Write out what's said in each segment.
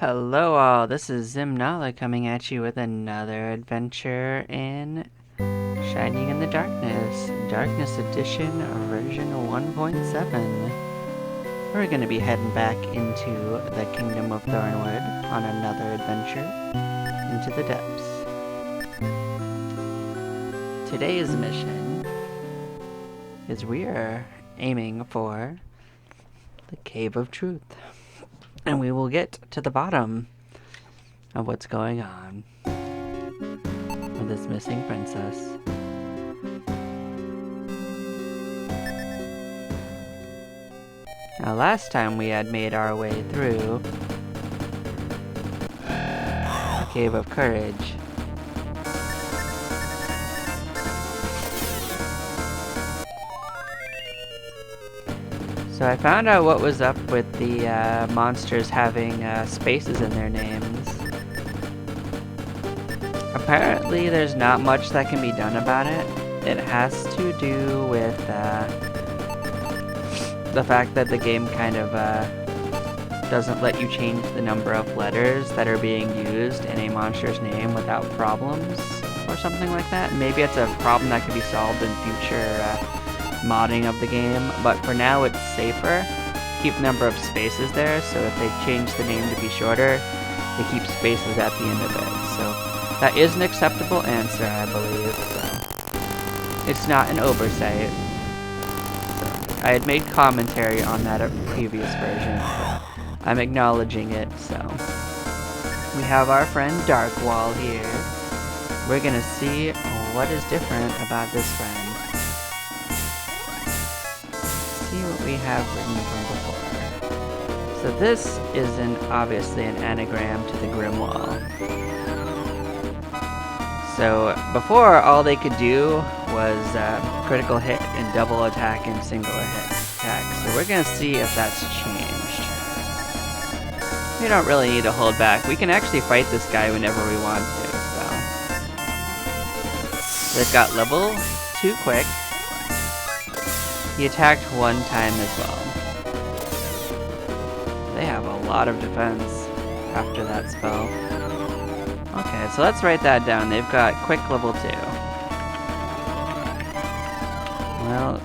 Hello all, this is Zimnala coming at you with another adventure in Shining in the Darkness, Darkness Edition version 1.7. We're going to be heading back into the Kingdom of Thornwood on another adventure into the depths. Today's mission is we are aiming for the Cave of Truth. And we will get to the bottom of what's going on with this missing princess. Now, last time we had made our way through the Cave of Courage. So I found out what was up with the monsters having spaces in their names. Apparently there's not much that can be done about it. It has to do with the fact that the game kind of doesn't let you change the number of letters that are being used in a monster's name without problems or something like that. Maybe it's a problem that could be solved in future modding of the game, but for now it's safer to keep the number of spaces there, so if they change the name to be shorter, they keep spaces at the end of it. So that is an acceptable answer, I believe, so it's not an oversight. So I had made commentary on that previous version, but I'm acknowledging it, so we have our friend Darkwall here. We're gonna see what is different about this friend. What we have written from before. So this is obviously an anagram to the Grimoire. So before, all they could do was critical hit and double attack and single hit attack. So we're gonna see if that's changed. We don't really need to hold back. We can actually fight this guy whenever we want to. So they've got level 2 quick. He attacked one time as well. They have a lot of defense after that spell. Okay, so let's write that down. They've got quick level 2. Well,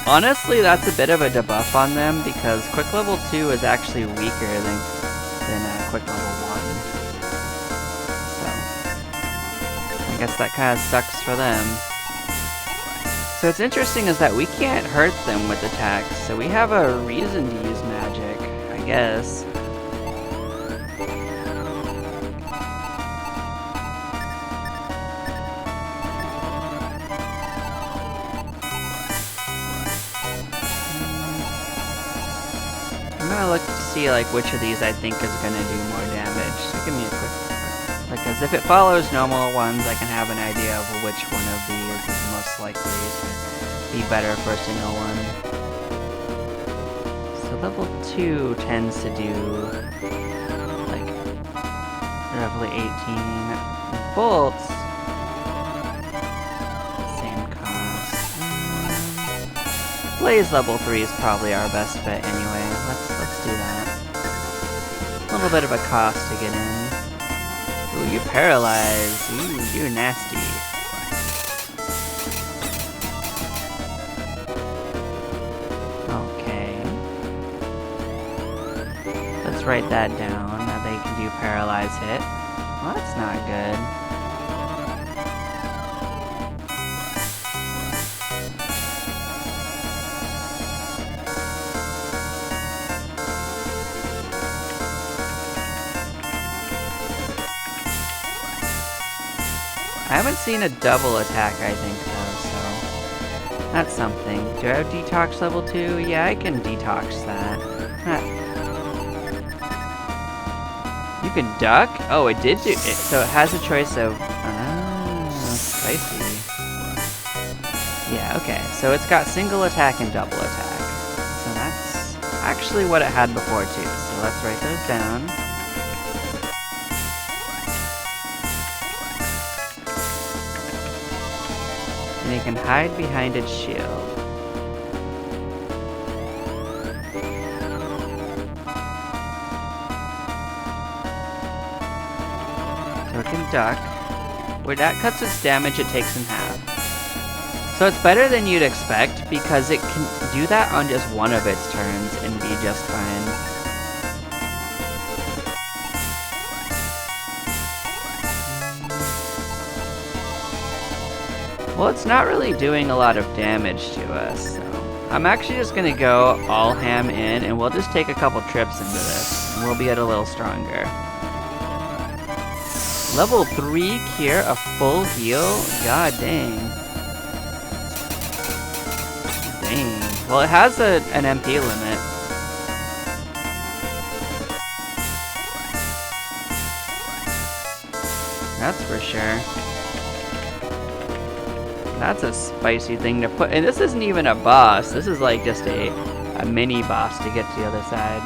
honestly, that's a bit of a debuff on them because quick level 2 is actually weaker than quick level 1. So, I guess that kind of sucks for them. So what's interesting is that we can't hurt them with attacks, so we have a reason to use magic, I guess. I'm gonna look to see like which of these I think is gonna do more damage. So give me a quick... Because if it follows normal ones, I can have an idea of which one of these is most likely to be better for a single one. So level 2 tends to do like roughly 18 bolts. Same cost. Blaze level 3 is probably our best bet anyway. Let's do that. A little bit of a cost to get in. Ooh, you paralyze. Ooh, you're nasty. Okay. Let's write that down. Now they can do paralyze hit. Well, that's not good. I haven't seen a double attack, I think, though, so that's something. Do I have detox level 2? Yeah, I can detox that. Huh. You can duck? Oh, it did do it. So it has a choice of... spicy. Yeah, okay. So it's got single attack and double attack. So that's actually what it had before, too. So let's write those down. And it can hide behind its shield. can duck. Where that cuts its damage, it takes in half. So it's better than you'd expect, because it can do that on just one of its turns and be just fine. Well, it's not really doing a lot of damage to us, so I'm actually just gonna go all ham in, and we'll just take a couple trips into this, and we'll be a little stronger. Level 3 cure, a full heal? God dang. Dang. Well, it has an MP limit. That's for sure. That's a spicy thing to put. And this isn't even a boss. This is like just a mini boss to get to the other side.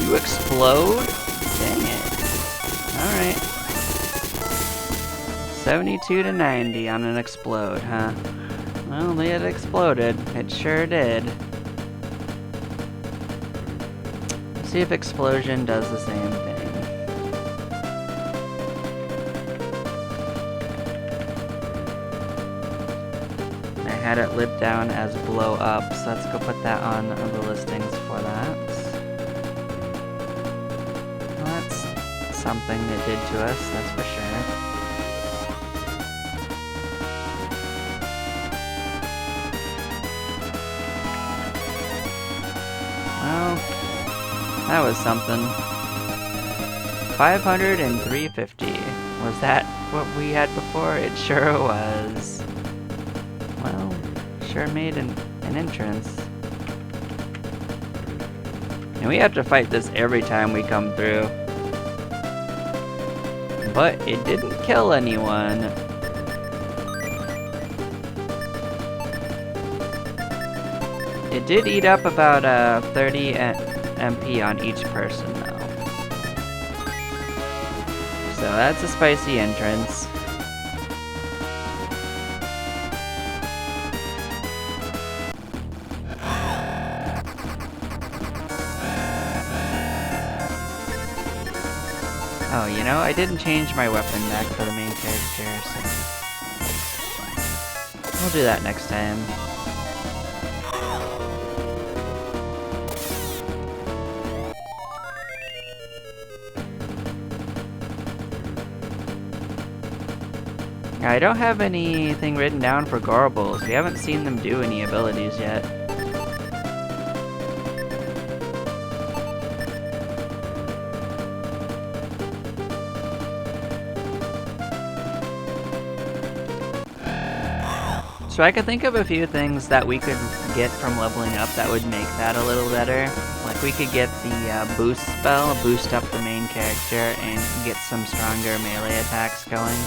You explode? Dang it. Alright. 72 to 90 on an explode, huh? Well, it exploded. It sure did. Let's see if explosion does the same thing. I had it lit down as blow up, so let's go put that on the listings for that. Well, that's something it did to us, that's for sure. Well, that was something. 500 and 350. Was that what we had before? It sure was. Well, sure made an entrance. And we have to fight this every time we come through. But it didn't kill anyone. It did eat up about 30 MP on each person, though. So that's a spicy entrance. Oh, you know, I didn't change my weapon back for the main character, so we'll do that next time. I don't have anything written down for Gorbles. We haven't seen them do any abilities yet. So I could think of a few things that we could get from leveling up that would make that a little better. Like we could get the boost spell, boost up the main character, and get some stronger melee attacks going.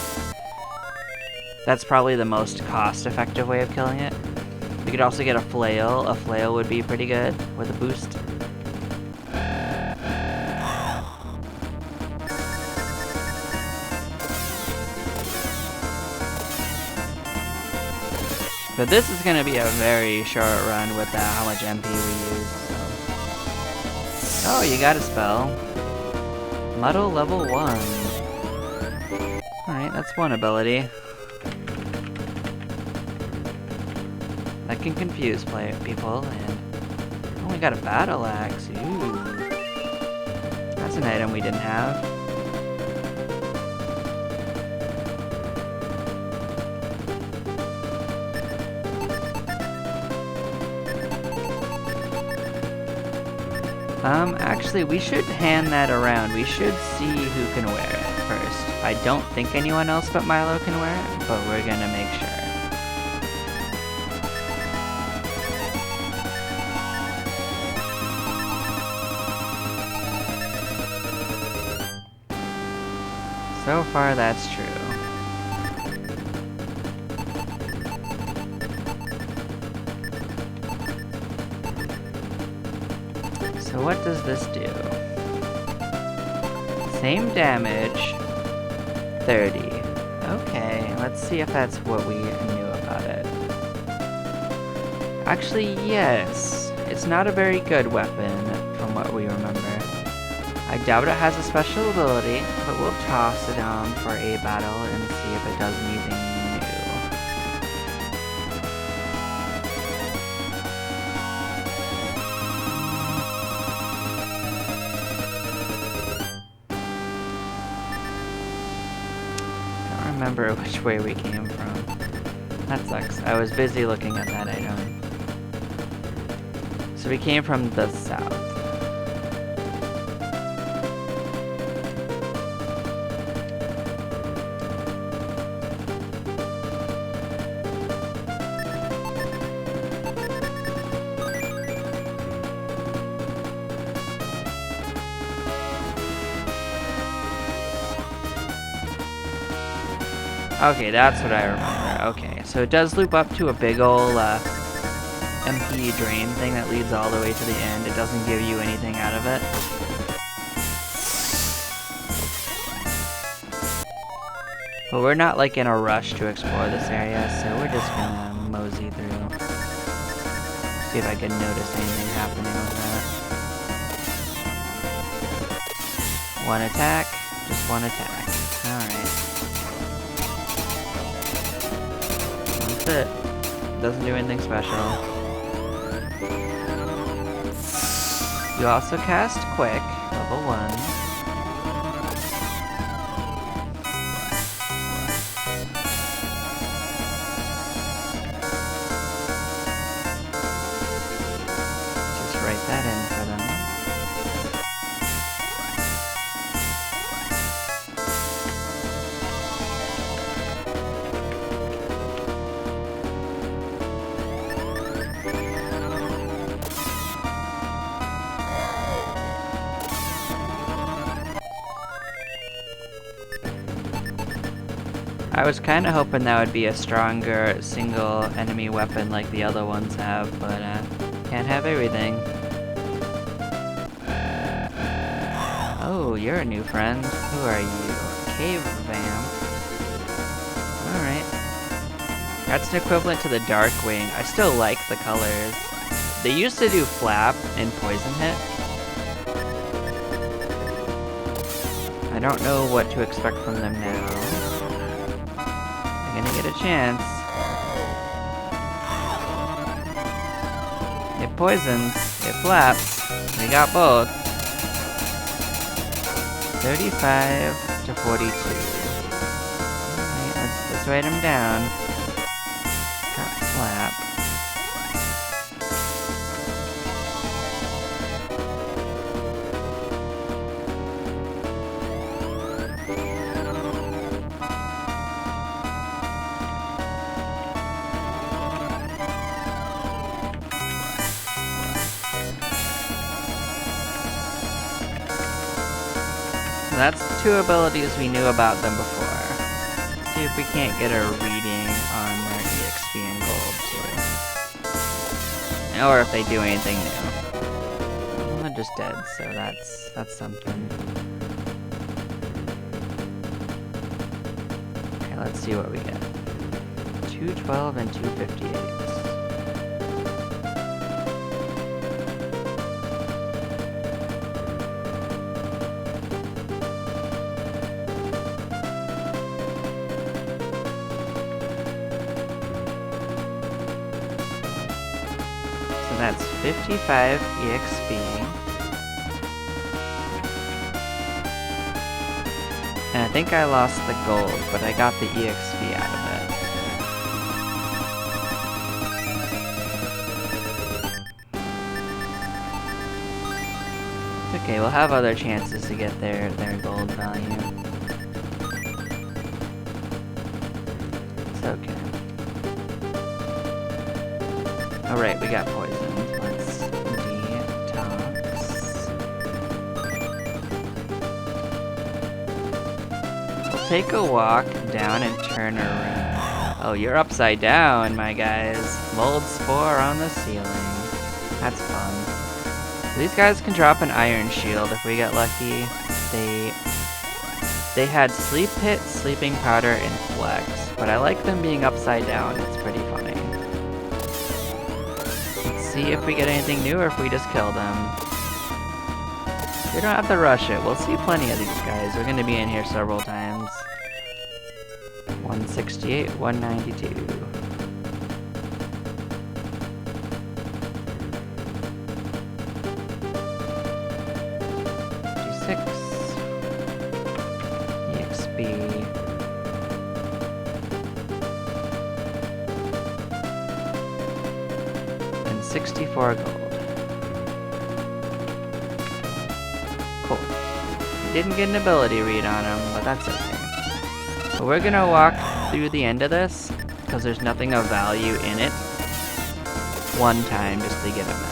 That's probably the most cost-effective way of killing it. We could also get a flail. A flail would be pretty good with a boost. But this is going to be a very short run with how much MP we use. So. Oh, you got a spell. Muddle level 1. Alright, that's one ability. That can confuse people, and oh, we got a battle axe. Ooh, that's an item we didn't have. Actually, we should hand that around. We should see who can wear it first. I don't think anyone else but Milo can wear it, but we're gonna make sure. So far, that's true. So what does this do? Same damage, 30. Okay. let's see if that's what we knew about it. Actually, yes. It's not a very good weapon, from what we remember. I doubt it has a special ability, but we'll toss it on for a battle and see if it does anything new. I don't remember which way we came from. That sucks. I was busy looking at that item. So we came from the south. Okay, that's what I remember. Okay, so it does loop up to a big ol' MP drain thing that leads all the way to the end. It doesn't give you anything out of it. But we're not like in a rush to explore this area, so we're just gonna mosey through. See if I can notice anything happening with that. One attack, just one attack. Alright. That's it. Doesn't do anything special. You also cast Quick, level 1. Just write that in for them. I was kind of hoping that would be a stronger single enemy weapon like the other ones have, but can't have everything. Oh, you're a new friend. Who are you? Cave Vamp. Alright. That's an equivalent to the Darkwing. I still like the colors. They used to do Flap and Poison Hit. I don't know what to expect from them now. Gonna get a chance. It poisons, it flaps. We got both. 35 to 42. Alright, let's write them down. Got flap. So that's the two abilities we knew about them before. Let's see if we can't get a reading on their EXP and gold too. Or if they do anything new. Well, they're just dead, so that's something. Okay, let's see what we get. 212 and 258. That's 55 EXP. And I think I lost the gold, but I got the EXP out of it. It's okay, we'll have other chances to get their gold value. It's okay. Alright, we got poisoned. Let's detox. We'll take a walk down and turn around. Oh, you're upside down, my guys. Mold spore on the ceiling. That's fun. So these guys can drop an iron shield if we get lucky. They They had Sleep Pit, Sleeping Powder, and Flex, but I like them being upside down. It's pretty funny. Let's see if we get anything new or if we just kill them. We don't have to rush it. We'll see plenty of these guys. We're going to be in here several times. 168, 192. 6 EXP. And 64 gold. Cool. Didn't get an ability read on him, but that's okay. But we're gonna walk through the end of this, because there's nothing of value in it, one time just to get him out.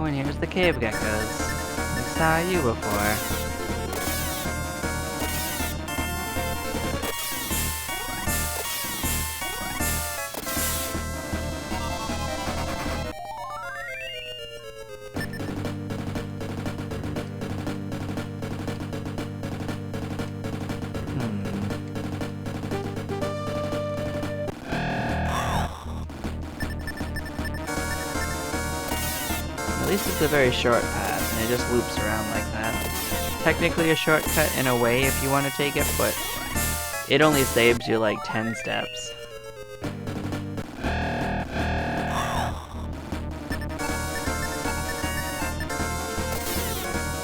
And here's the cave geckos. We saw you before. At least it's a very short path, and it just loops around like that. Technically a shortcut in a way if you want to take it, but it only saves you like 10 steps.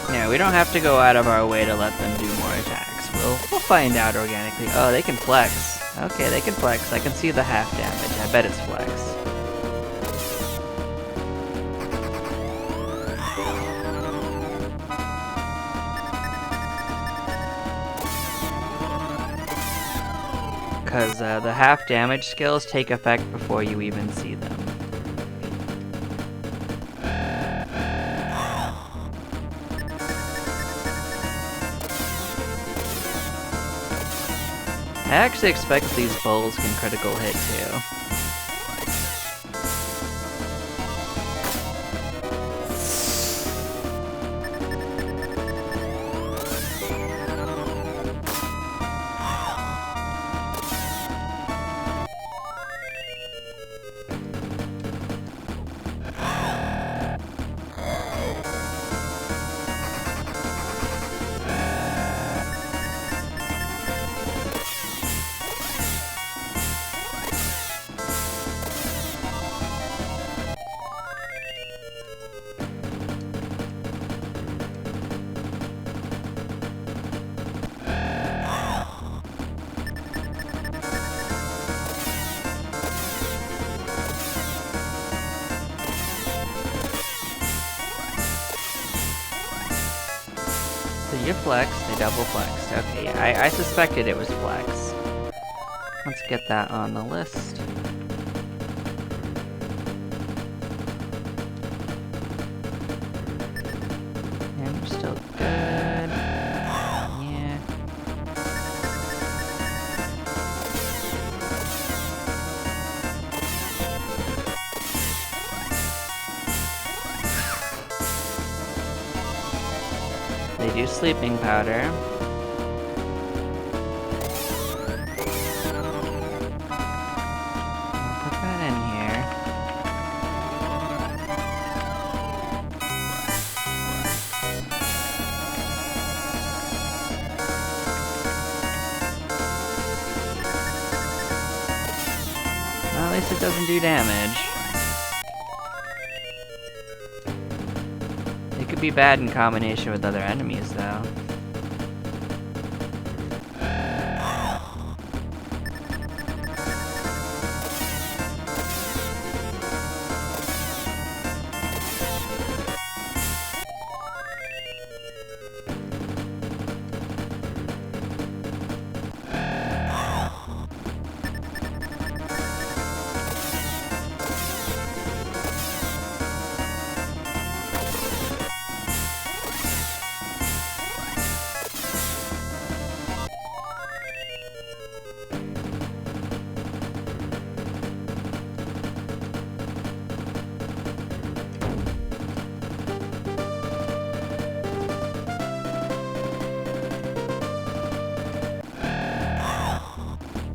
Yeah, we don't have to go out of our way to let them do more attacks. We'll find out organically. Oh, they can flex. Okay, they can flex. I can see the half damage. I bet it's flex. Because the half damage skills take effect before you even see them. I actually expect these bulls can critical hit too. You flexed, they double flexed. Okay, I suspected it was flex. Let's get that on the list. And we're still good. Yeah. They do sleeping powder. I'll put that in here. Well, at least it doesn't do damage. It could be bad in combination with other enemies, though.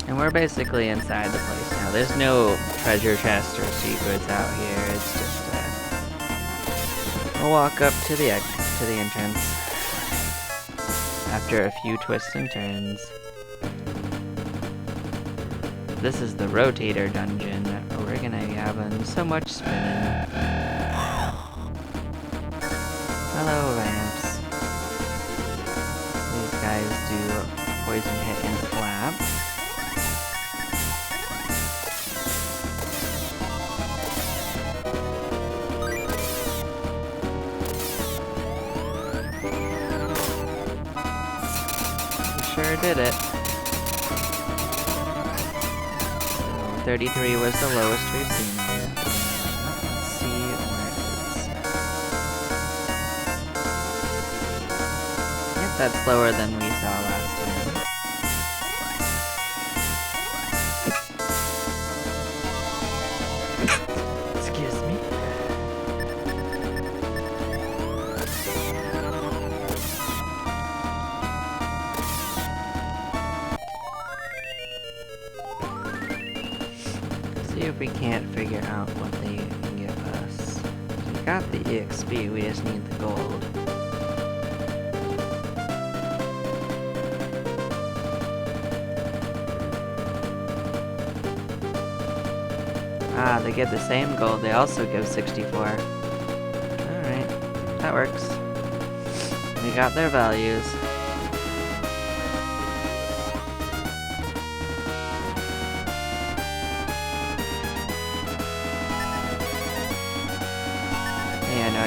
And we're basically inside the place now. There's no treasure chest or secrets out here. It's just a walk up to the entrance after a few twists and turns. This is the rotator dungeon. We're gonna be having so much spinning. Hello, ramps. These guys do poison hit and flap. Sure did it. 33 was the lowest we've seen on it. Let's see where it is. Yep, that's lower than we saw last time. Excuse me. See if we can't figure out what they can give us. We got the EXP, we just need the gold. Ah, they get the same gold, they also give 64. Alright, that works. We got their values.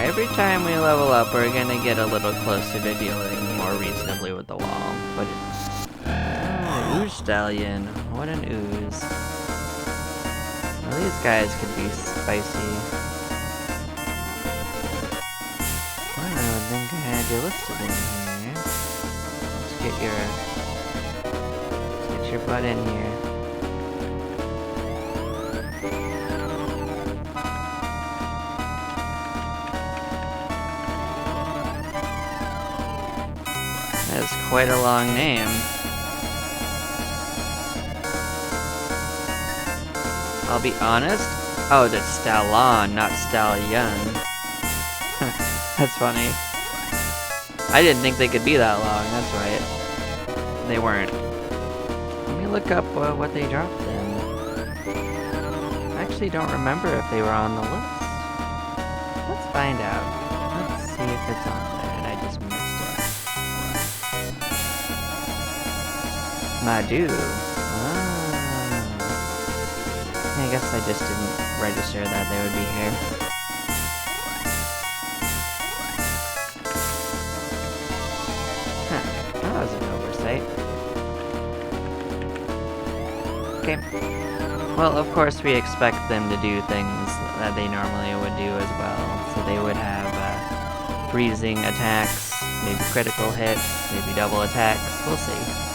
Every time we level up, we're gonna get a little closer to dealing more reasonably with the wall. But oh, ooze stallion. What an ooze. Well, these guys could be spicy. Well, I don't think I had you listed in here. Let's get your butt in here. That's quite a long name. I'll be honest. Oh, that's Stallon, not Stallion. That's funny. I didn't think they could be that long, that's right. They weren't. Let me look up what they dropped then. I actually don't remember if they were on the list. Let's find out. Let's see if it's on there and I just missed it. Madu. I guess I just didn't register that they would be here. Huh. That was an oversight. Okay. Well, of course we expect them to do things that they normally would do as well. So they would have freezing attacks, maybe critical hits, maybe double attacks. We'll see.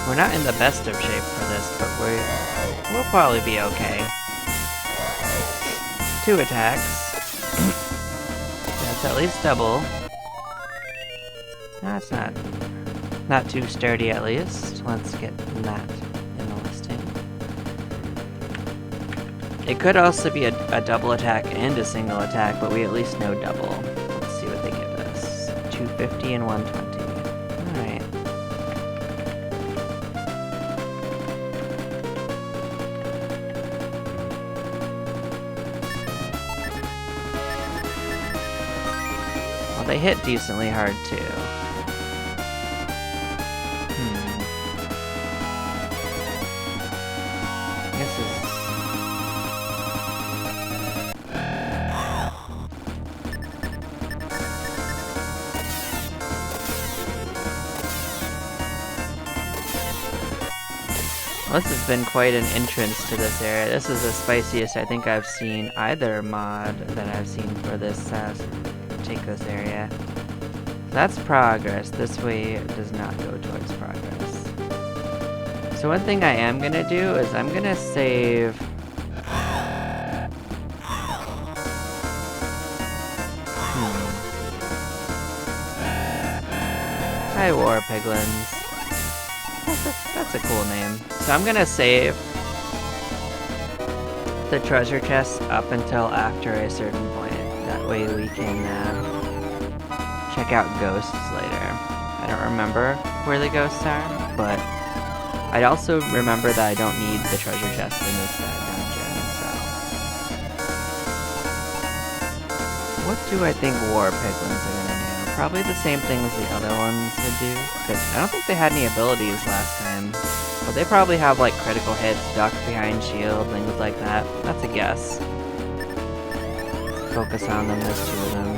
We're not in the best of shape for this, but we'll probably be okay. 2 attacks. That's at least double. That's not too sturdy at least. Let's get that in the listing. It could also be a double attack and a single attack, but we at least know double. Let's see what they give us. 250 and 120. Alright. They hit decently hard too. This is... Well, this has been quite an entrance to this area. This is the spiciest I think I've seen either mod that I've seen for this take this area. That's progress. This way does not go towards progress. So one thing I am gonna do is I'm gonna save. Hi, war piglins. That's a cool name. So I'm gonna save the treasure chest up until after a certain point. That way we can check out ghosts later. I don't remember where the ghosts are, but I also remember that I don't need the treasure chest in this dungeon, so... What do I think War Piglins are gonna do? Probably the same thing as the other ones would do, because I don't think they had any abilities last time. But they probably have like critical hits, duck behind shield, things like that. That's a guess. Let's focus on them, there's two of them.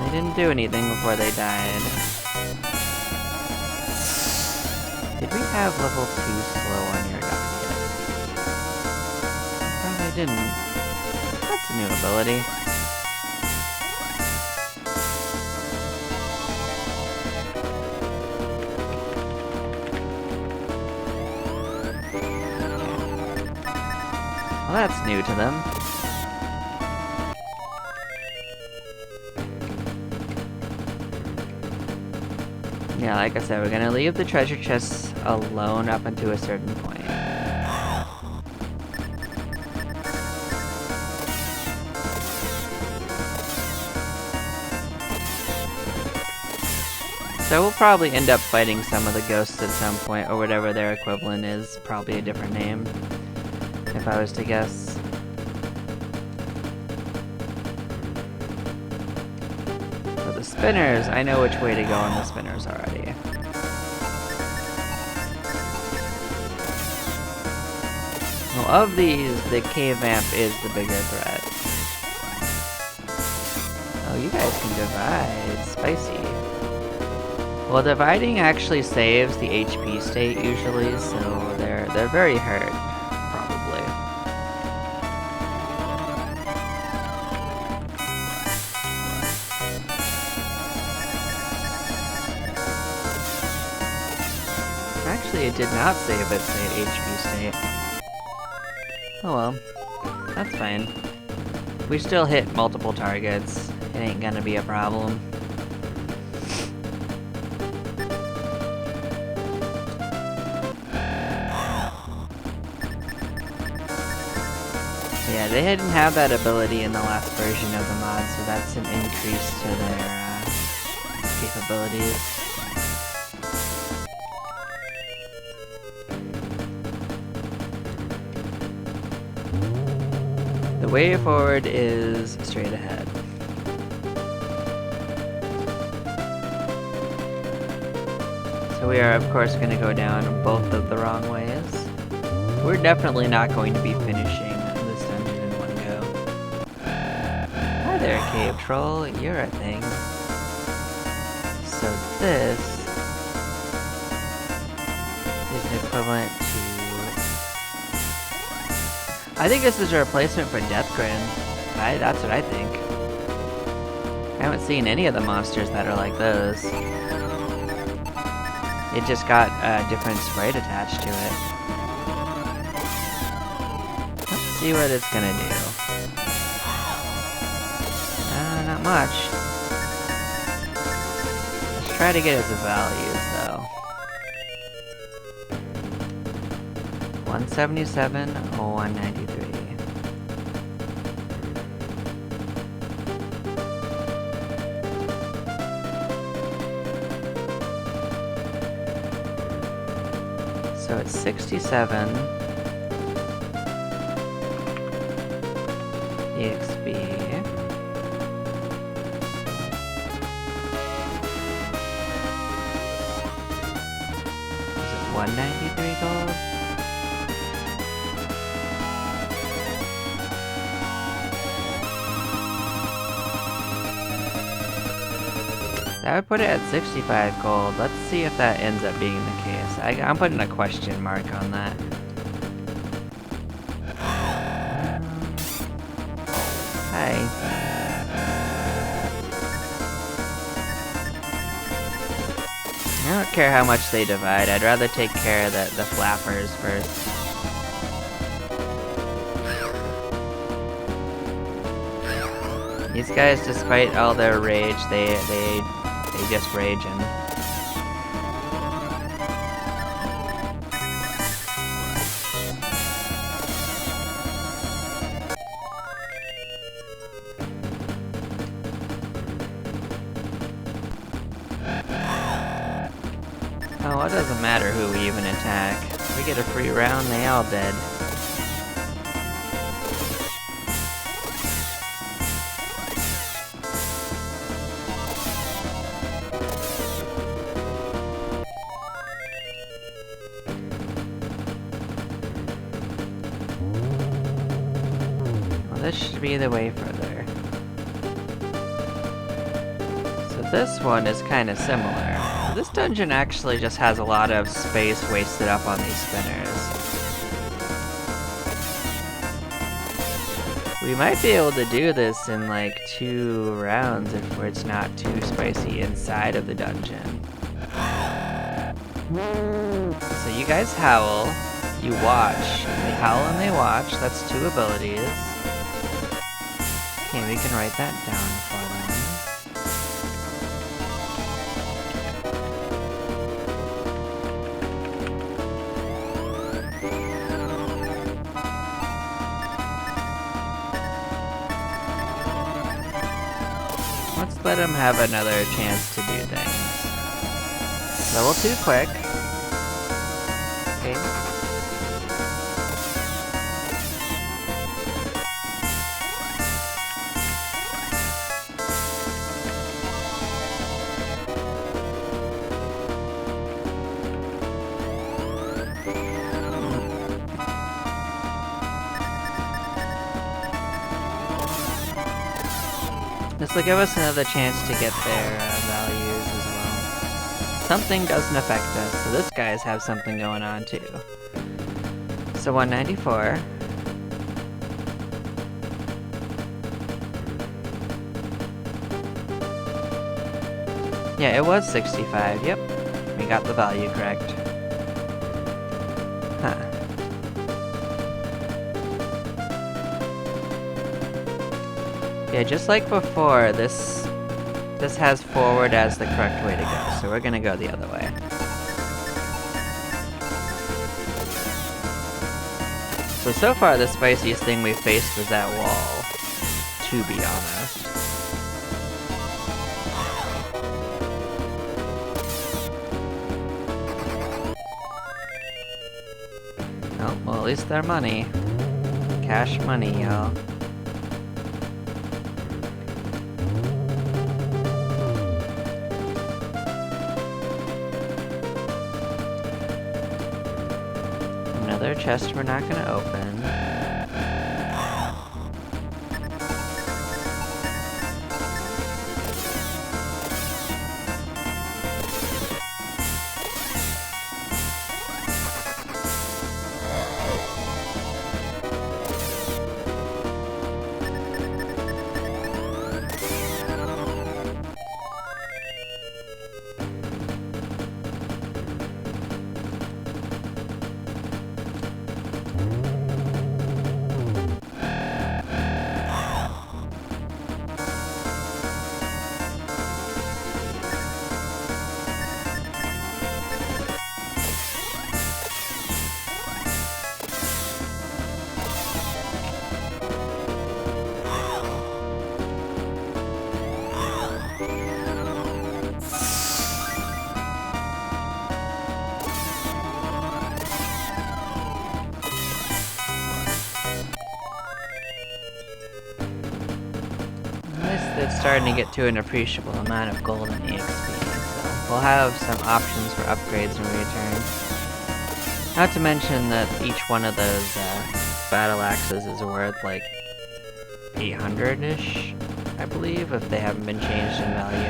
They didn't do anything before they died. Did we have level 2 slow on your duck yet? Probably didn't. That's a new ability. Well, that's new to them. Yeah, like I said, we're gonna leave the treasure chests alone up until a certain point. So we'll probably end up fighting some of the ghosts at some point, or whatever their equivalent is, probably a different name. If I was to guess. For the spinners, I know which way to go on the spinners already. Well, of these, the cave vamp is the bigger threat. Oh, you guys can divide. Spicy. Well, dividing actually saves the HP state usually, so they're very hurt. Actually, it did not save its HP state. Oh well, that's fine. We still hit multiple targets. It ain't gonna be a problem. Yeah, they didn't have that ability in the last version of the mod, so that's an increase to their capabilities. The way forward is straight ahead. So we are, of course, going to go down both of the wrong ways. We're definitely not going to be finishing this dungeon in one go. Hi there, cave troll. You're a thing. So this is equivalent to... I think this is a replacement for Deathgrin. That's what I think. I haven't seen any of the monsters that are like those. It just got a different sprite attached to it. Let's see what it's gonna do. Not much. Let's try to get its values though. 177, 193. So it's 67 EXP. Is it 193 gold? That would put it at 65 gold. Let's see if that ends up being the case. I'm putting a question mark on that. Hi. I don't care how much they divide. I'd rather take care of the flappers first. These guys, despite all their rage, they They just raging. Oh, it doesn't matter who we even attack. We get a free round, they all dead. Well, this should be the way further. So this one is kind of similar. This dungeon actually just has a lot of space wasted up on these spinners. We might be able to do this in like 2 rounds if it's not too spicy inside of the dungeon. So you guys howl, you watch. They howl and they watch, that's 2 abilities. Okay, we can write that down for them. Let's let him have another chance to do things. Level 2 quick. Okay. This will give us another chance to get their values as well. Something doesn't affect us, so this guy's have something going on too. So 194. Yeah, it was 65, yep. We got the value correct. Huh. Yeah, just like before, this has forward as the correct way to go, so we're gonna go the other way. So far the spiciest thing we've faced was that wall, to be honest. Oh, well at least they're money. Cash money, y'all. Another chest we're not gonna open. It's starting to get to an appreciable amount of gold and EXP, so we'll have some options for upgrades when we return. Not to mention that each one of those battle axes is worth like 800-ish, I believe, if they haven't been changed in value.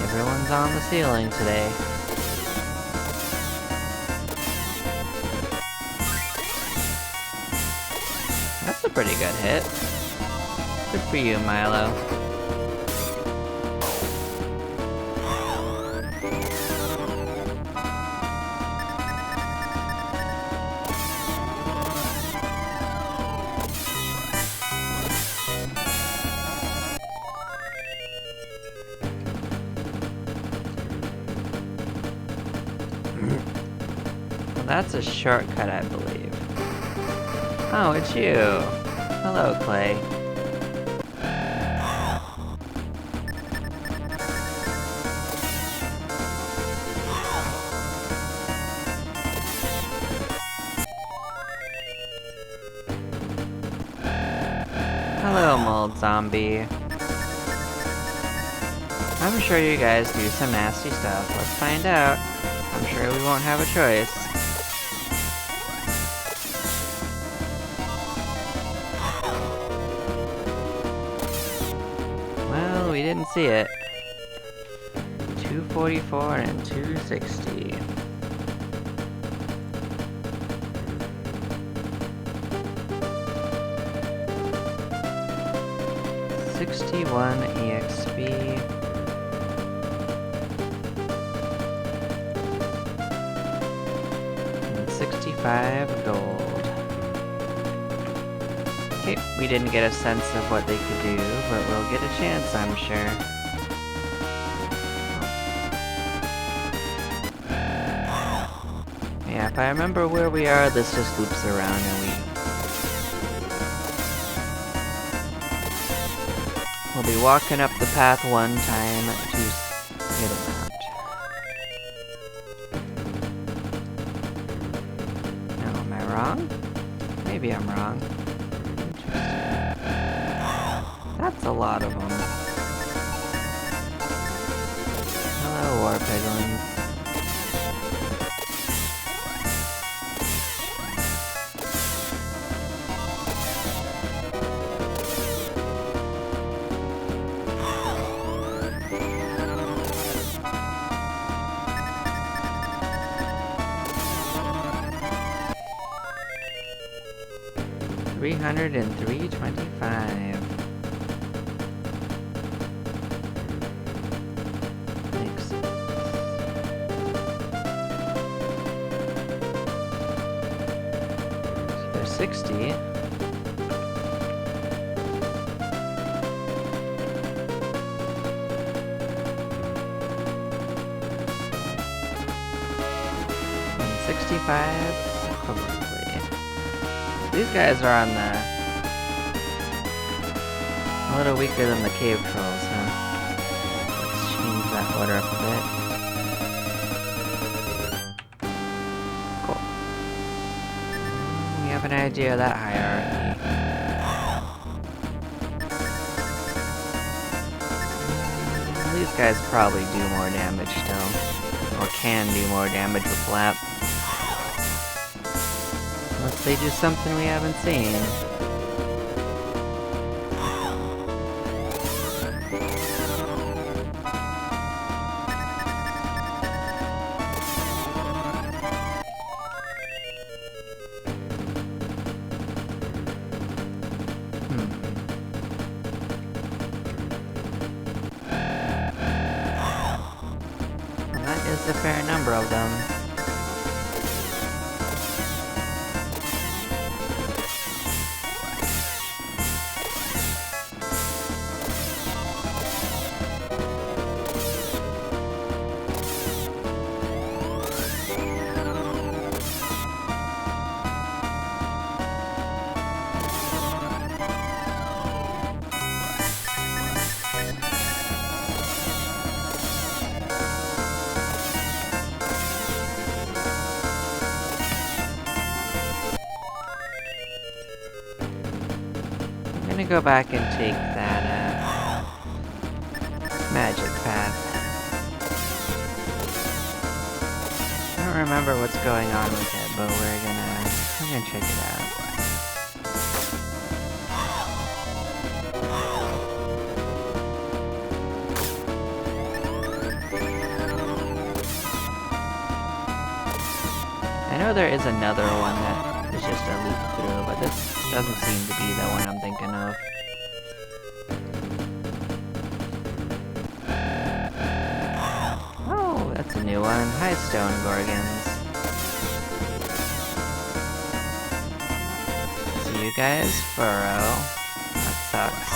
Everyone's on the ceiling today. That's a pretty good hit. Good for you, Milo. that's a shortcut, I believe. Oh, it's you. Hello, Clay. Hello, mold zombie. I'm sure you guys do some nasty stuff. Let's find out. I'm sure we won't have a choice. Well, we didn't see it. 244 and 260. $61 EXP. And 65 gold. Okay, we didn't get a sense of what they could do, but we'll get a chance, I'm sure. Yeah, if I remember where we are, this just loops around and we'll be walking up the path one time to get a mount. No, am I wrong? Maybe I'm wrong. That's a lot of them. Hello, war piglins. $300 and $325. Makes sense. So there's 60. And 65 equivalently. These guys are on the... a little weaker than the cave trolls, huh? Let's change that order up a bit. Cool. We have an idea of that hierarchy. These guys probably do more damage still. Or can do more damage with lap. Unless they do something we haven't seen. Well, that is a fair number of them. I'm gonna go back and take that, magic path. I don't remember what's going on with it, but we're gonna check it out. I know there is another one that is just a loop through, but this doesn't seem to be the one I'm thinking of. Oh, that's a new one. Hi, Stone Gorgons. See you guys, Furrow. That sucks.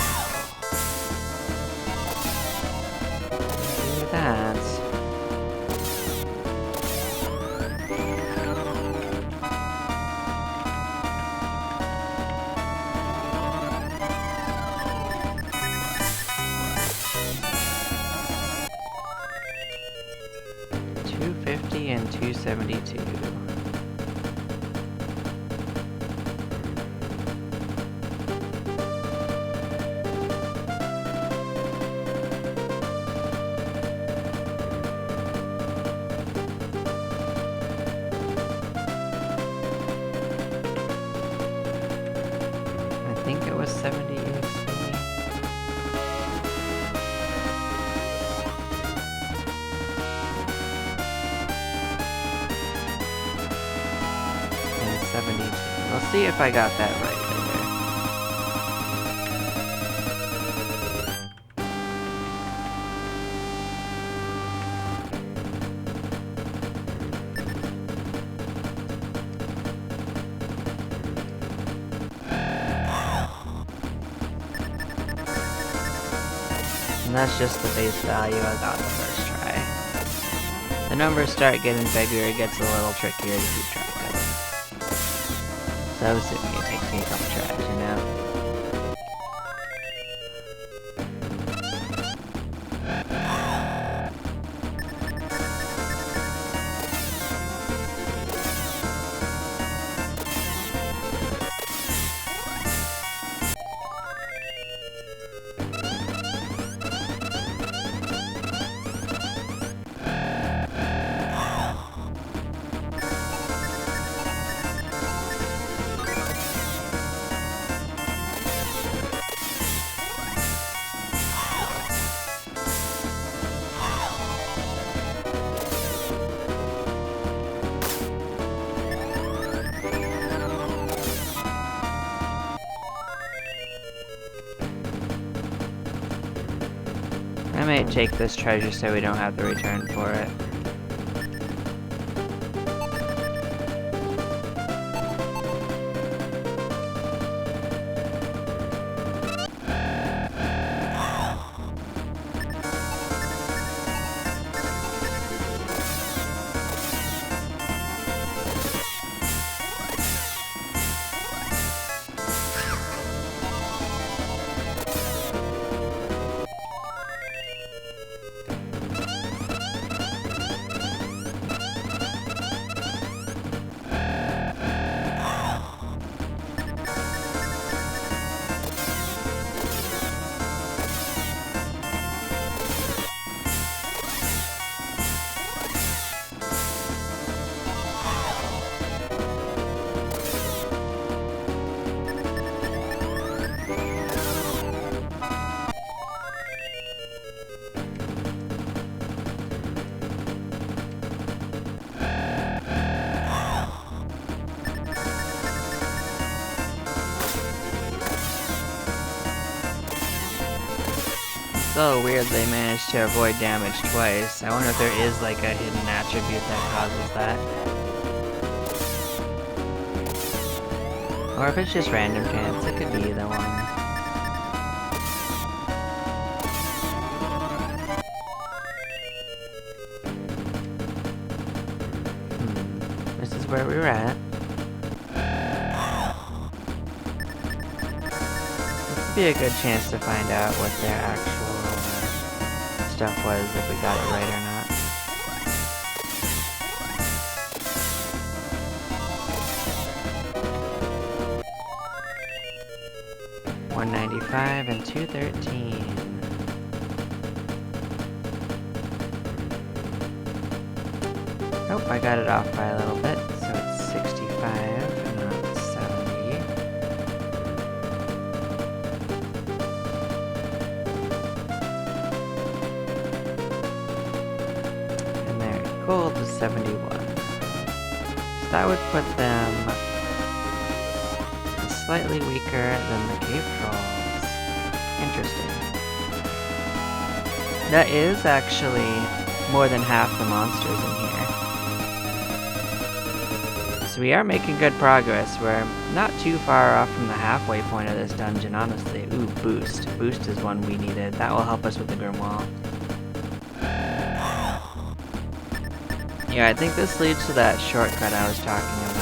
Do that. and 272. I think it was 70 EXP. And 72. We'll see if I got that right later. And that's just the base value I got the first try. The numbers start getting bigger, it gets a little trickier to keep track of. So assuming it takes me a couple tries, you know? I might take this treasure so we don't have to return for it. So weird they managed to avoid damage twice. I wonder if there is like a hidden attribute that causes that. Or if it's just random chance, it could be either one. This is where we were at. This would be a good chance to find out what their actual stuff was, if we got it right or not. $195 and $213. Nope, I got it off by a little bit, so it's 65 and not 70. And their gold is 71. So that would put them slightly weaker than the cave trolls. Interesting. That is actually more than half the monsters in here. So we are making good progress. We're not too far off from the halfway point of this dungeon, honestly. Ooh, boost. Boost is one we needed. That will help us with the Grimoire. Yeah, I think this leads to that shortcut I was talking about.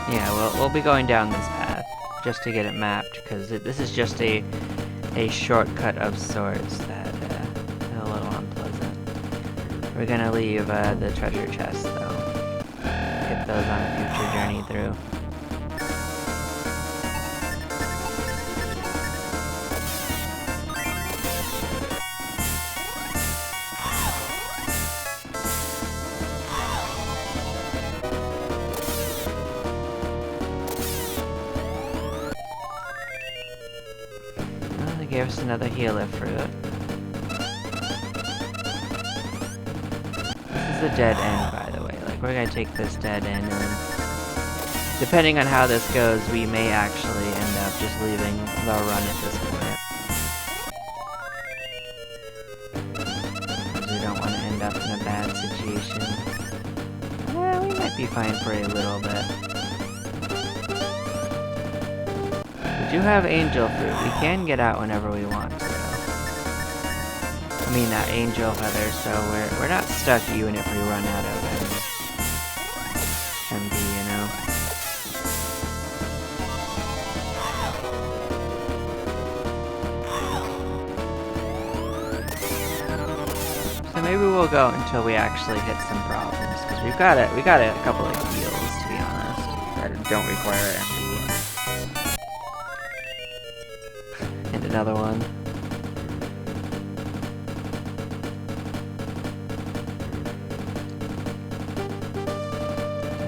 Yeah, we'll be going down this path just to get it mapped, because this is just a shortcut of sorts that is a little unpleasant. We're gonna leave the treasure chest though. Get those on a future journey through. Gave us another healer fruit. This is a dead end, by the way. Like, we're gonna take this dead end, and depending on how this goes, we may actually end up just leaving the run at this point. Because we don't want to end up in a bad situation. We might be fine for a little bit. We do have angel fruit. We can get out whenever we want to. I mean, not angel feathers, so we're not stuck even if we run out of MP, you know. So maybe we'll go until we actually hit some problems, because we got a couple of heals, to be honest, that don't require MP. Another one.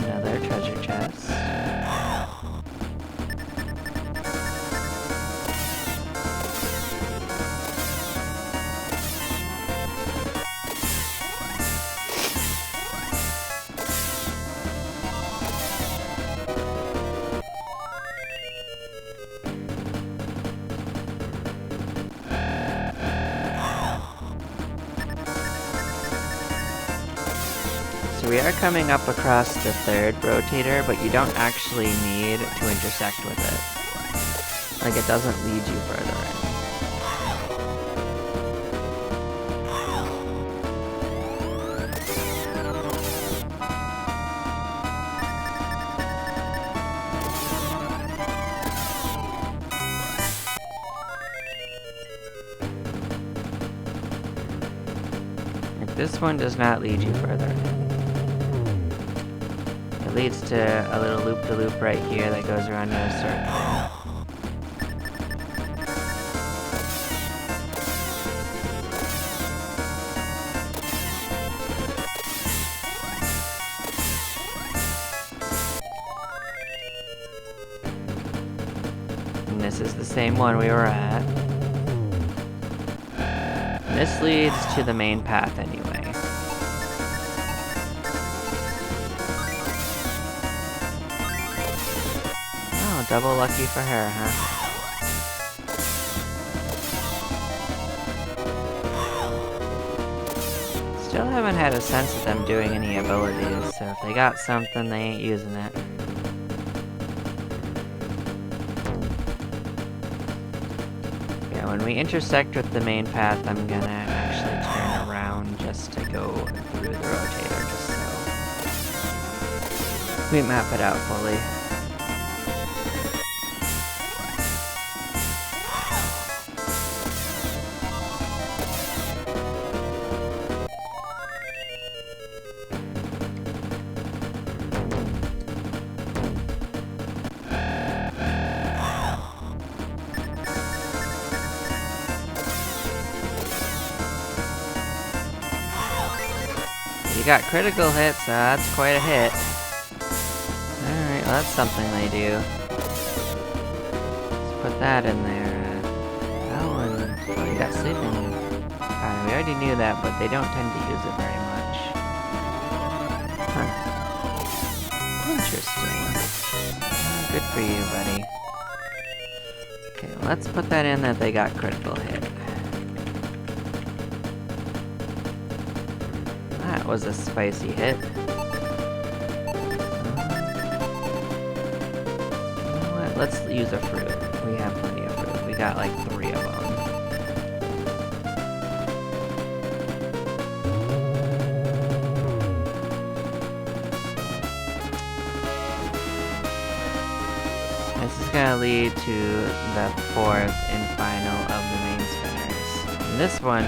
Another treasure chest. We are coming up across the third rotator, but you don't actually need to intersect with it. Like, it doesn't lead you further in. Like, this one does not lead you further in. Leads to a little loop-de-loop right here that goes around in a circle. And this is the same one we were at. And this leads to the main path anyway. Double lucky for her, huh? Still haven't had a sense of them doing any abilities, so if they got something, they ain't using it. Yeah, when we intersect with the main path, I'm gonna actually turn around just to go through the rotator, just so we map it out fully. You got critical hits, that's quite a hit. Alright, well that's something they do. Let's put that in there. Oh, and oh, you got sleeping. We already knew that, but they don't tend to use it very much. Huh. Interesting. Good for you, buddy. Okay, let's put that in that they got critical hit. That was a spicy hit. You know what? Let's use a fruit. We have plenty of fruit. We got like 3 of them. This is gonna lead to the fourth and final of the main spinners. And this one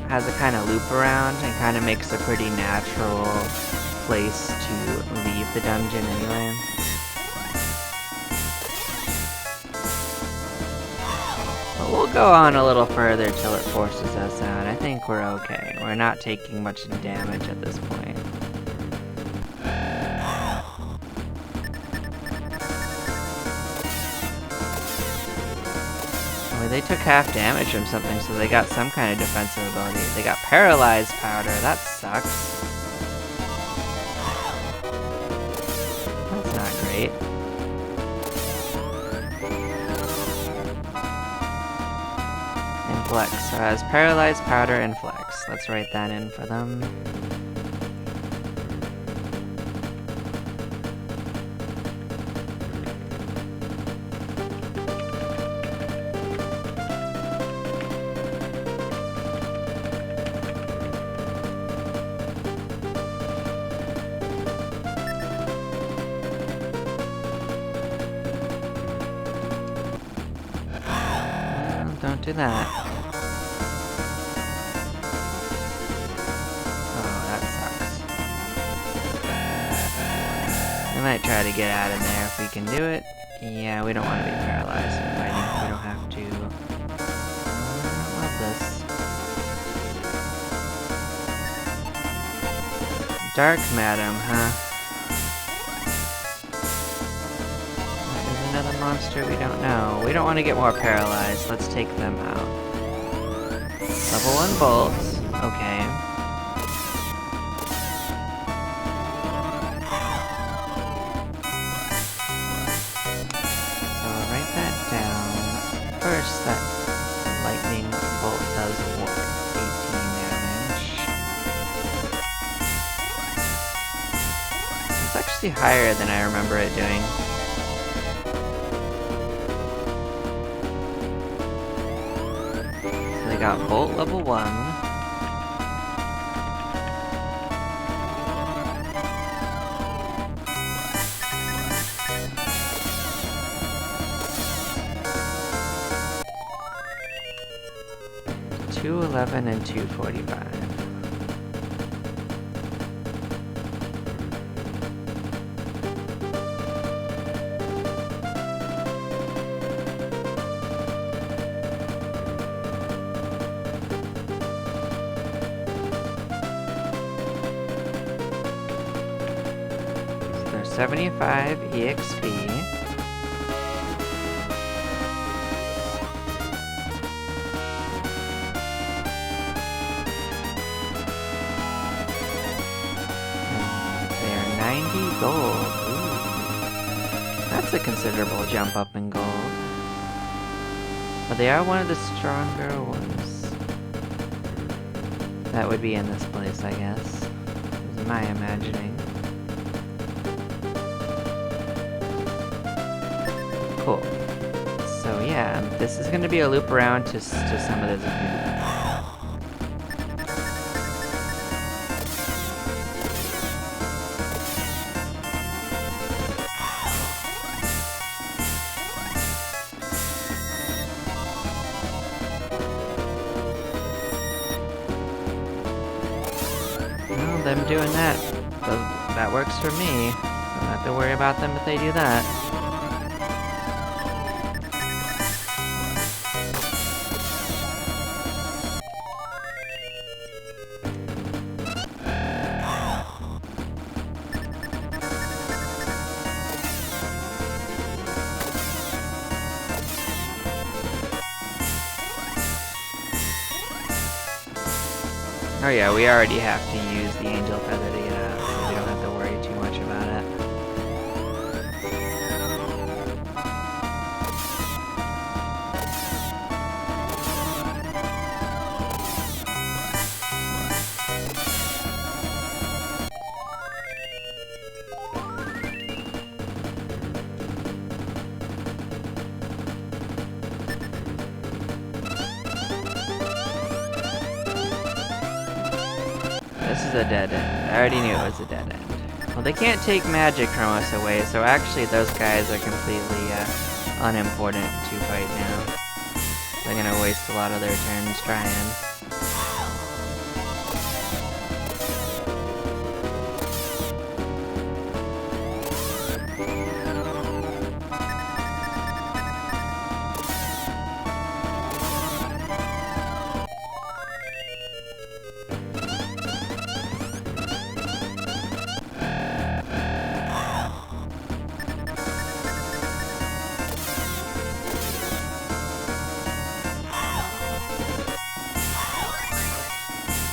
has a kind of loop around and kind of makes a pretty natural place to leave the dungeon anyway. But we'll go on a little further till it forces us out. I think we're okay. We're not taking much damage at this point. Well, they took half damage from something, so they got some kind of defensive ability. They got paralyzed powder. That sucks. That's not great. And flex. So it has paralyzed powder and flex. Let's write that in for them. Don't do that. Oh, that sucks. We might try to get out of there if we can do it. Yeah, we don't want to be paralyzed in fighting. We don't have to. I don't love this. Dark Madam, huh? Another monster we don't know. We don't want to get more paralyzed. Let's take them out. Level 1 bolts. Okay. So I'll write that down. First, that lightning bolt does 18 damage. It's actually higher than I remember it doing. Got bolt level 1. $211 and $245. So there's 75 EXP. They are 90 gold. Ooh. That's a considerable jump up in gold. But they are one of the stronger ones. That would be in this place, I guess. Is my imagining. Cool. So yeah, this is going to be a loop around to some of this goop. Well, them doing that works for me. Don't have to worry about them if they do that. Oh yeah, we already have to use the Angel Feather to get out, so we don't have to worry too much about it. This is a dead end. I already knew it was a dead end. Well, they can't take magic from us away, so actually those guys are completely unimportant to fight now. They're gonna waste a lot of their turns trying.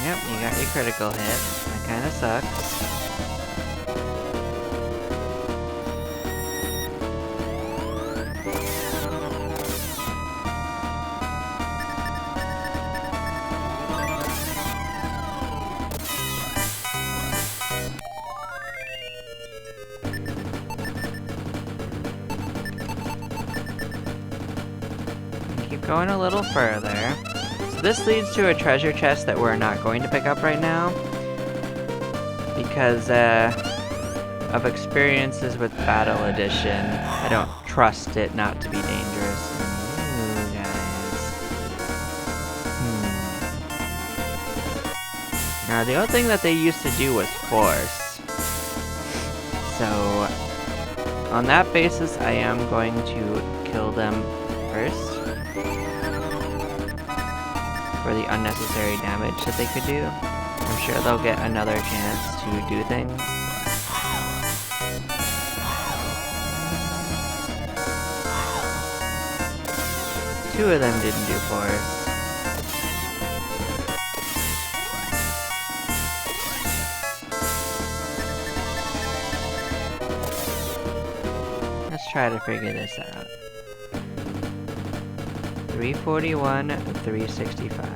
Yep, you got your critical hit. That kinda sucks. Keep going a little further. This leads to a treasure chest that we're not going to pick up right now because of experiences with Battle Edition. I don't trust it not to be dangerous. Ooh, guys. Now, the only thing that they used to do was force. So, on that basis, I am going to kill them first. For the unnecessary damage that they could do. I'm sure they'll get another chance to do things. Two of them didn't do force. Let's try to figure this out. 341, 365.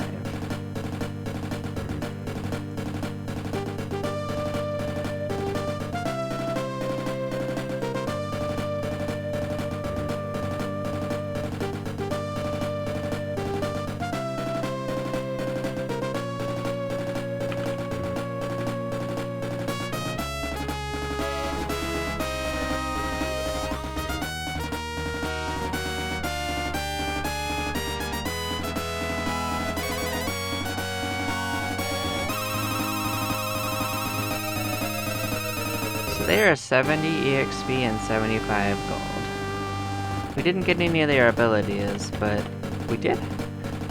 They are 70 EXP and 75 gold. We didn't get any of their abilities, but we did.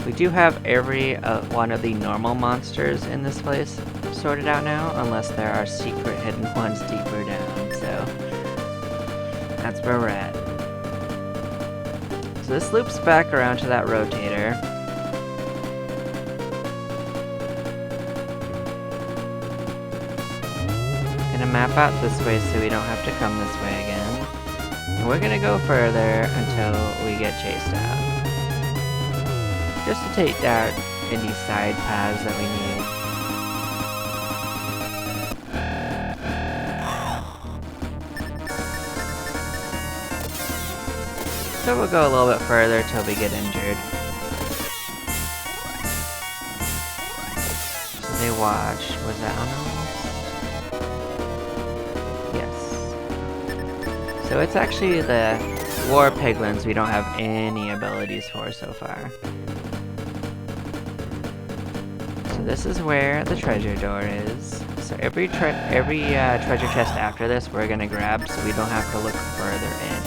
We do have every one of the normal monsters in this place sorted out now, unless there are secret hidden ones deeper down, so that's where we're at. So this loops back around to that rotator. Map out this way so we don't have to come this way again. And we're gonna go further until we get chased out. Just to take out any side paths that we need. So we'll go a little bit further till we get injured. So they watch. Was that on them? So it's actually the War Piglins we don't have any abilities for so far. So this is where the treasure door is. So every treasure chest after this we're gonna grab so we don't have to look further in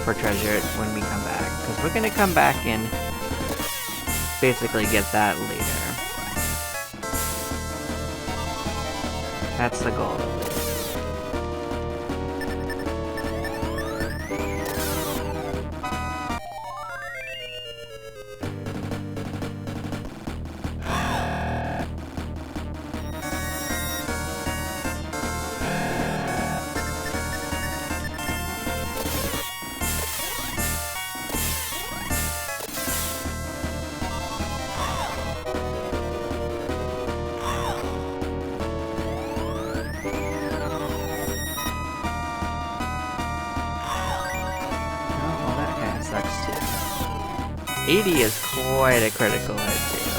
for treasure when we come back. Because we're gonna come back and basically get that later. That's the goal. Sucks too. 80 is quite a critical hit too.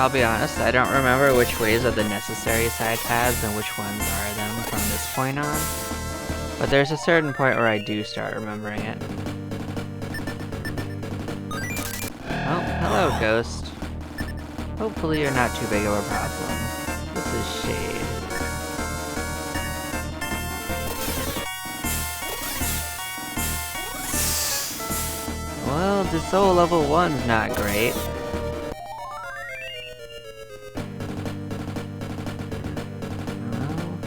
I'll be honest, I don't remember which ways are the necessary side paths and which ones are them from this point on. But there's a certain point where I do start remembering it. Oh, hello, Ghost. Hopefully you're not too big of a problem. This is Shade. Well, the soul level 1's not great. Well,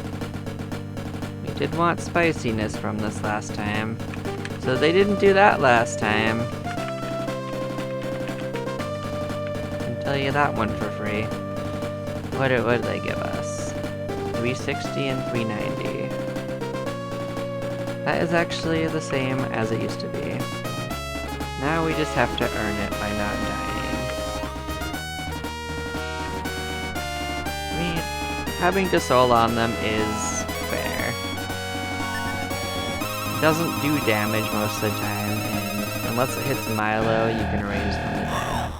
we did want spiciness from this last time. So they didn't do that last time. Tell you that one for free. What did they give us? 360 and 390. That is actually the same as it used to be. Now we just have to earn it by not dying. I mean, having to soul on them is fair. It doesn't do damage most of the time, and unless it hits Milo, you can raise from the dead.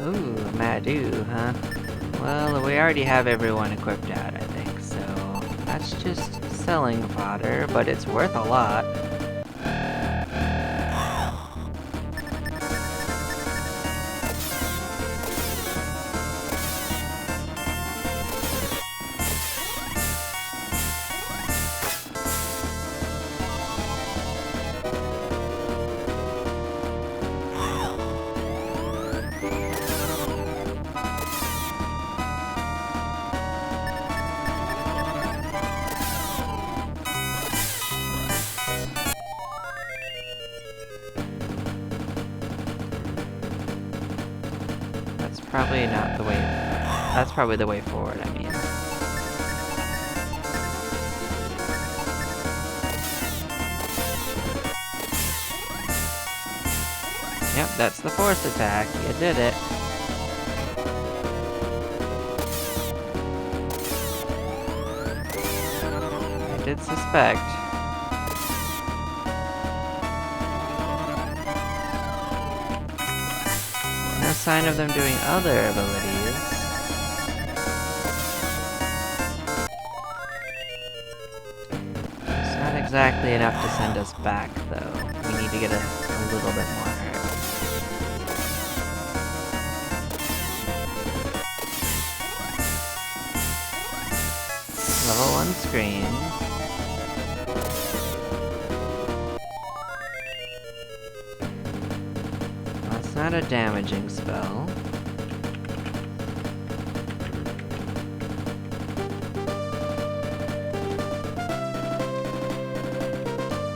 Ooh, Madoo, huh? Well, we already have everyone equipped out, I think, so that's just selling fodder, but it's worth a lot. Probably not the way. That's probably the way forward, I mean. Yep, that's the force attack. You did it. I did suspect. No sign of them doing other abilities. It's not exactly enough to send us back, though. We need to get a little bit more hurt. Level 1 screen. Not a damaging spell.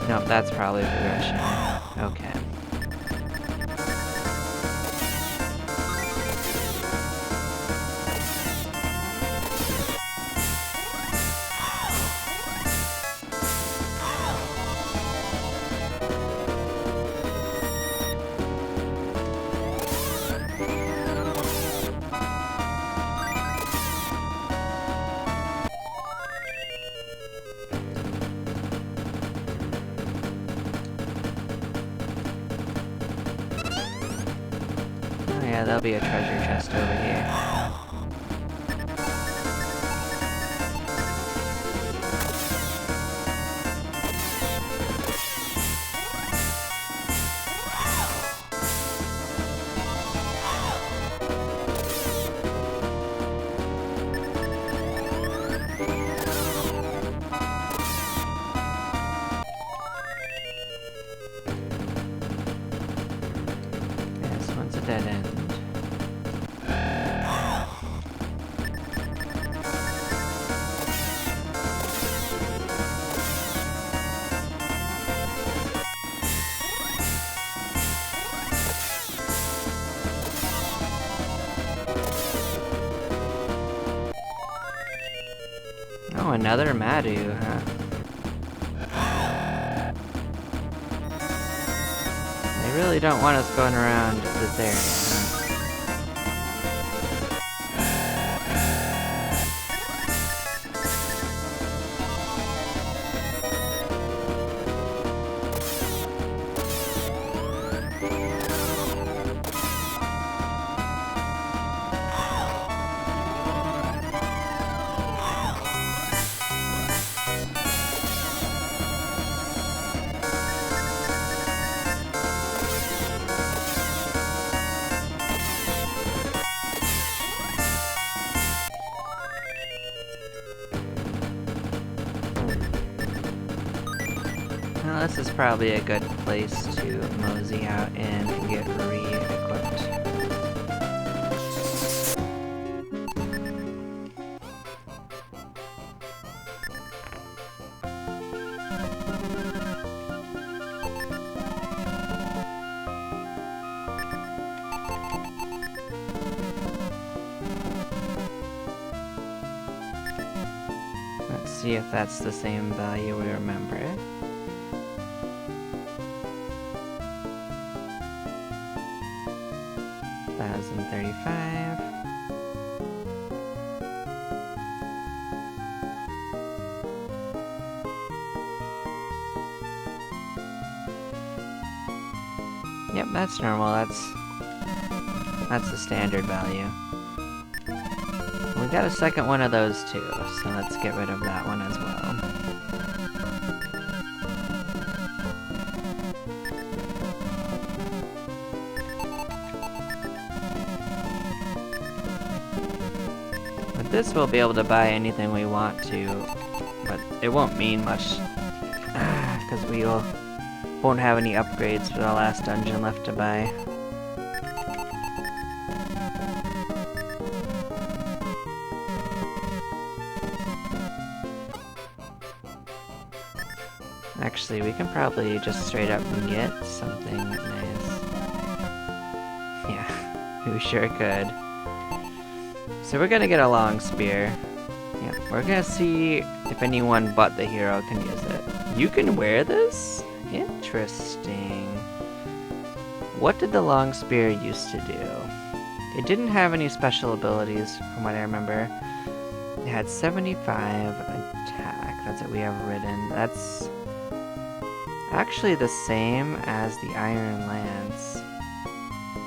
Nope, that's probably progression. Okay. Yeah, there'll be a treasure chest over here. dead end. Oh, another Madu, huh? They really don't want us going around this area, huh? Well, this is probably a good place to mosey out and get re-equipped. Let's see if that's the same value we remember. 1035. Yep, that's normal. That's the standard value. We got a second one of those too, so let's get rid of that one as well. With this, we'll be able to buy anything we want to, but it won't mean much, because we won't have any upgrades for the last dungeon left to buy. Actually, we can probably just straight up get something nice. Yeah, we sure could. So we're gonna get a long spear. Yeah, we're gonna see if anyone but the hero can use it. You can wear this? Interesting. What did the long spear used to do? It didn't have any special abilities from what I remember. It had 75 attack. That's what we have written. That's actually the same as the Iron Lance.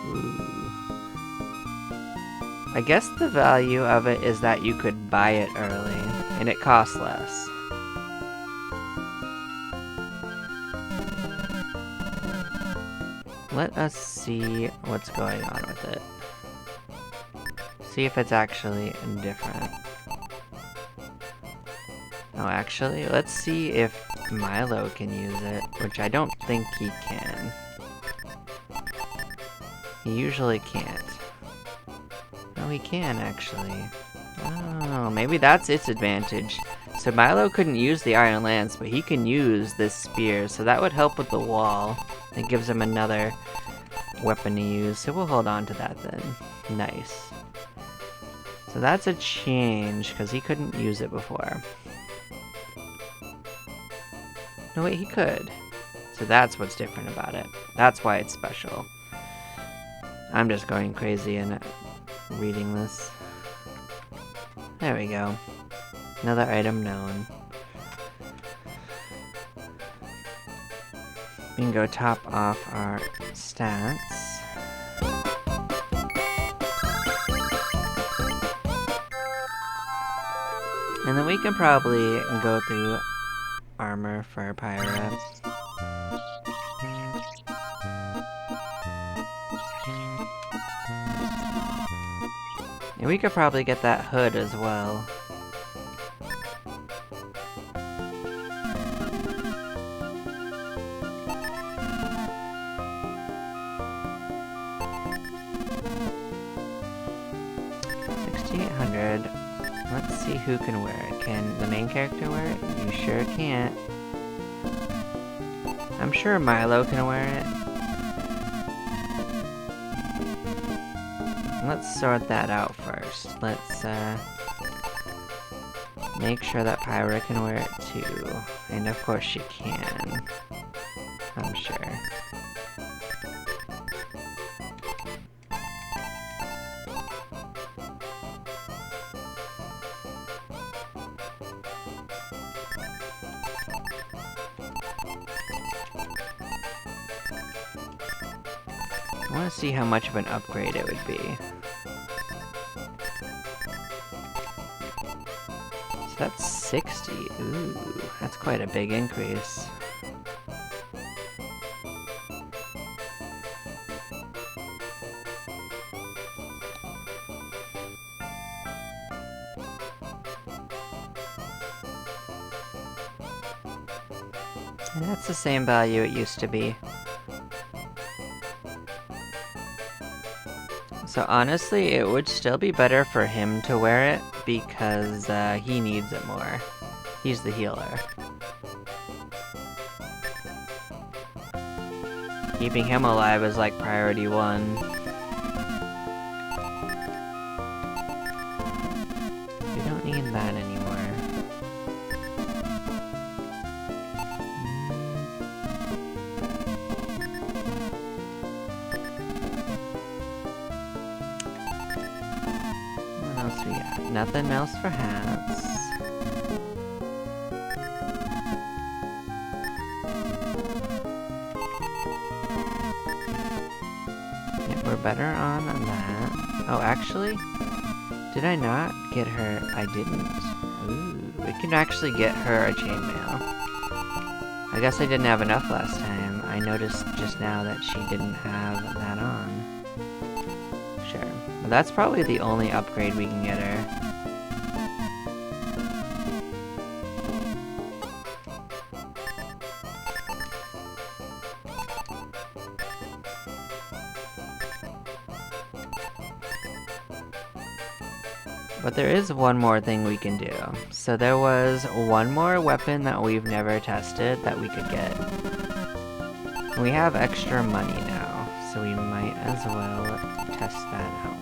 Ooh. I guess the value of it is that you could buy it early, and it costs less. Let us see what's going on with it. See if it's actually different. Oh, actually, let's see if Milo can use it, which I don't think he can. He usually can't. No, he can, actually. Oh, maybe that's its advantage. So Milo couldn't use the Iron Lance, but he can use this spear, so that would help with the wall. It gives him another weapon to use, so we'll hold on to that then. Nice. So that's a change, because he couldn't use it before. No, wait, he could. So that's what's different about it. That's why it's special. I'm just going crazy and reading this. There we go. Another item known. We can go top off our stats. And then we can probably go through armor for Pyra. And we could probably get that hood as well. 6,800. Let's see who can wear it. Can the main character wear it? You sure can't. I'm sure Milo can wear it. Let's sort that out first. Let's make sure that Pyra can wear it too. And of course she can. I'm sure. I want to see how much of an upgrade it would be. So that's 60. Ooh, that's quite a big increase. And that's the same value it used to be. So honestly, it would still be better for him to wear it because he needs it more. He's the healer. Keeping him alive is like priority 1. We don't need that anymore. We got nothing else for hats. Yeah, we're better on that. Oh, actually, did I not get her? I didn't. Ooh, we can actually get her a chainmail. I guess I didn't have enough last time. I noticed just now that she didn't have that on. Sure. Well, that's probably the only upgrade we can get her. But there is one more thing we can do. So there was one more weapon that we've never tested that we could get. We have extra money now, so we might as well test that out.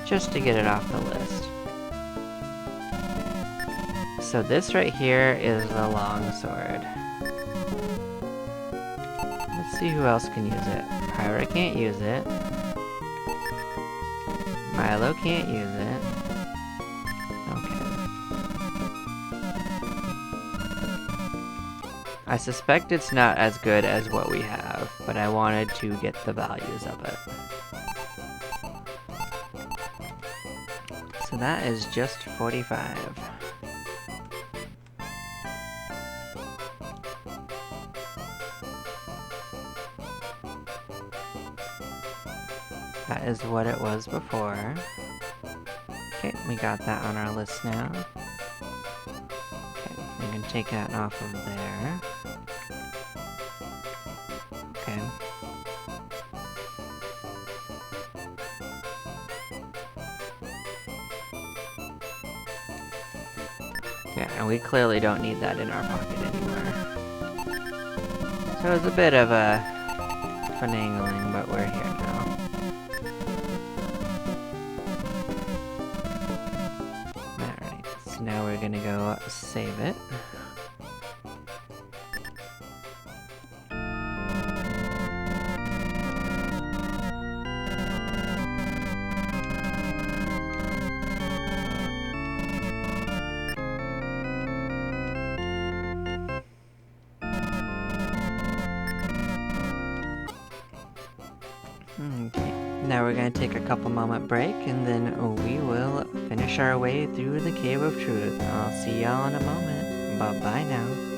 Just to get it off the list. So this right here is the longsword. Let's see who else can use it. Pyra can't use it. Milo can't use it. Okay. I suspect it's not as good as what we have, but I wanted to get the values of it. So that is just 45. That is what it was before. Okay, we got that on our list now. Okay, we can take that off of there. Okay. Yeah, and we clearly don't need that in our pocket anymore. So it's a bit of a finagling, but we're here now. Alright, so now we're gonna go save it. Okay, now we're gonna take a couple moment break and then we will finish our way through the Cave of Truth. I'll see y'all in a moment. Bye-bye now.